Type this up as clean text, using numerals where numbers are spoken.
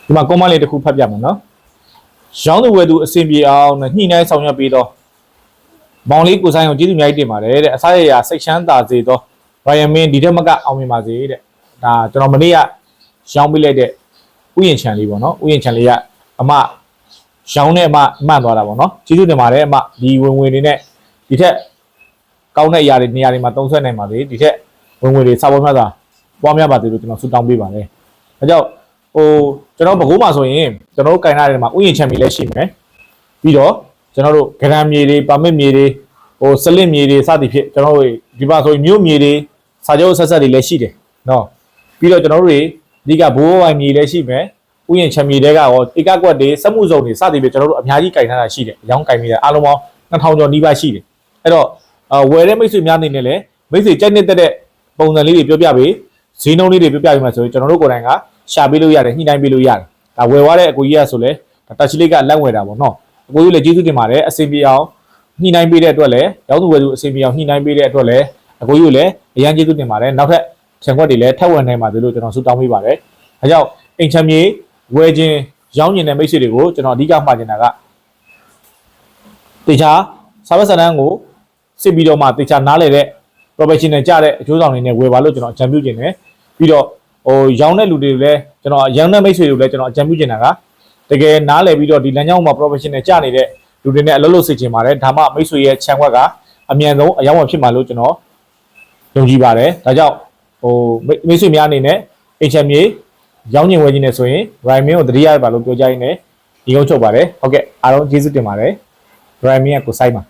ဒီမှာ comment လေးတစ်ခုဖတ်ပြမယ်နော်ရောင်းသူဝယ်သူအဆင်ပြေအောင်ညှိနှိုင်းဆောင်ရွက်ပေးတော့မောင်လေးကိုဆိုင်ကိုကျေးဇူးအများကြီးတင်ပါတယ်တဲ့အစားရရစိတ်ချမ်းသာစေတော့ရိုင်ယန်မင်းဒီထက်မကအောင်မြင်ပါစေတဲ့ဒါကျွန်တော်မနေ့ကရောင်းပေးလိုက်တဲ့ဥယျာဉ်ချန်လေးပေါ့နော်ဥယျာဉ်ချန်လေးကအမရောင်းနဲ့အမမှန်သွားတာပေါ့နော်ကျေးဇူးတင်ပါတယ်အမဒီဝင်တွေနဲ့ဒီထက်ကောင်းတဲ့အရာတွေနေရာတွေမှာသုံးဆွဲနိုင်ပါစေဒီထက်ဝင်တွေစာပေါ်များစွာပွားများပါစေလို့ကျွန်တော်ဆုတောင်းပေးပါတယ်ဒါကြောင့်ကျွန်တော်ဘကိုးမှာဆိုရင်ကျွန်တော်တို့ကင်လာတဲ့မှာဥယျာဉ်ချန်မြေလည်းရှိမယ်ပြီးတော့ကျွန်တော်တို့ဂရန်မြေတွေပါမစ်မြေတွေစလစ်မြေတွေစသည်ဖြင့်ကျွန်တော်တို့ဒီပါဆိုရင်မြို့မြေတွေစာချုပ်ဆက်ဆက်တွေလည်းရှိတယ်နော်ပြီးတော့ကျွန်တော်တို့တွေအဓိကဘိုးဝိုင်မြေလည်းရှိမယ်ဥယျာဉ်ချန်မြေတွေကရောဧကကွက်တွေစက်မှုစုံတွေစသည်ဖြင့်ကျွန်တော်တို့အများကြီးကင်ထားတာရှိတယ်အကြောင်းကင်မြေအားလုံးပေါင်း2000ကျော်နီးပါးရှိတယ်အဲ့တော့ဝယ်တဲ့မိတ်ဆွေများနေနဲ့လည်းမိတ်ဆွေကြိုက်နေတဲ့ပုံစံလေးတွေပြောပြပေးဈေးနှုန်းလေးတွေပြောပြပေးမှဆိုရင်ကျွန်တော်တို့ကိုယ်တိုင်ကရှာပေးလို့ရတယ်ညှိနှိုင်းပေးလို့ရတယ်ဒါဝယ်သွားတဲ့အကိုကြီးကဆိုလဲတက်ချီလေးကလက်ဝယ်တာပေါ့နော်အကိုကြီးလည်းကျေးဇူးတင်ပါတယ်အစီအပြေအောင်ညှိနှိုင်းပေးတဲ့အတွက်လည်းရောင်းသူဝယ်သူအစီအပြေအောင်ညှိနှိုင်းပေးတဲ့အတွက်လည်းအကိုကြီးကိုလည်းအရင်ကျေးဇူးတင်ပါတယ်နောက်ထပ်ခြံခွက်တွေလည်းထပ်ဝင်နိုင်ပါသေးလို့ကျွန်တော်ဆုတောင်းပေးပါတယ်ဒါကြောင့်အိမ်ချမ်းမြေဝယ်ခြင်းရောင်းကျင်တဲ့မိတ်ဆွေတွေကိုကျွန်တော်အဓိကမှာချင်တာကတေချာစာပတ်စာတမ်းကိုစစ်ပြီးတော့မှတေချာနားလည်တဲ့ professional ကြတဲ့အကျိုးဆောင်တွေနဲ့ဝယ်ပါလို့ကျွန်တော်အကြံပြုခြင်းတယ်ပြီးတော့ရောင်းတဲ့လူတွေလည်းကျွန်တော်ရောင်းတဲ့မိတ်ဆွေတွေလည်းကျွန်တော်အကြံပြုချင်တာကတကယ်နားလည်ပြီးတော့ဒီလမ်းကြောင်းမှာ professional ကြနေတဲ့လူတွေနဲ့အလုပ်လုပ်စေချင်ပါတယ်ဒါမှမိတ်ဆွေရဲ့ခြံခွက်ကအမြန်ဆုံးအရောက်ဖြစ်မှာလို့ကျွန်တော်ယုံကြည်ပါတယ်ဒါကြောင့်မိတ်ဆွေများအနေနဲ့အိမ်ချမ်းမြေရောင်းကျင်ဝယ်ခြင်းနဲ့ဆိုရင် Ryan ကိုတတိယပါလို့ပြောကြရင်းနဲ့ဒီကုန်းချုပ်ပါတယ်ဟုတ်ကဲ့အားလုံးကျေးဇူးတင်ပါတယ် Ryan ကကိုစိုက်ပါ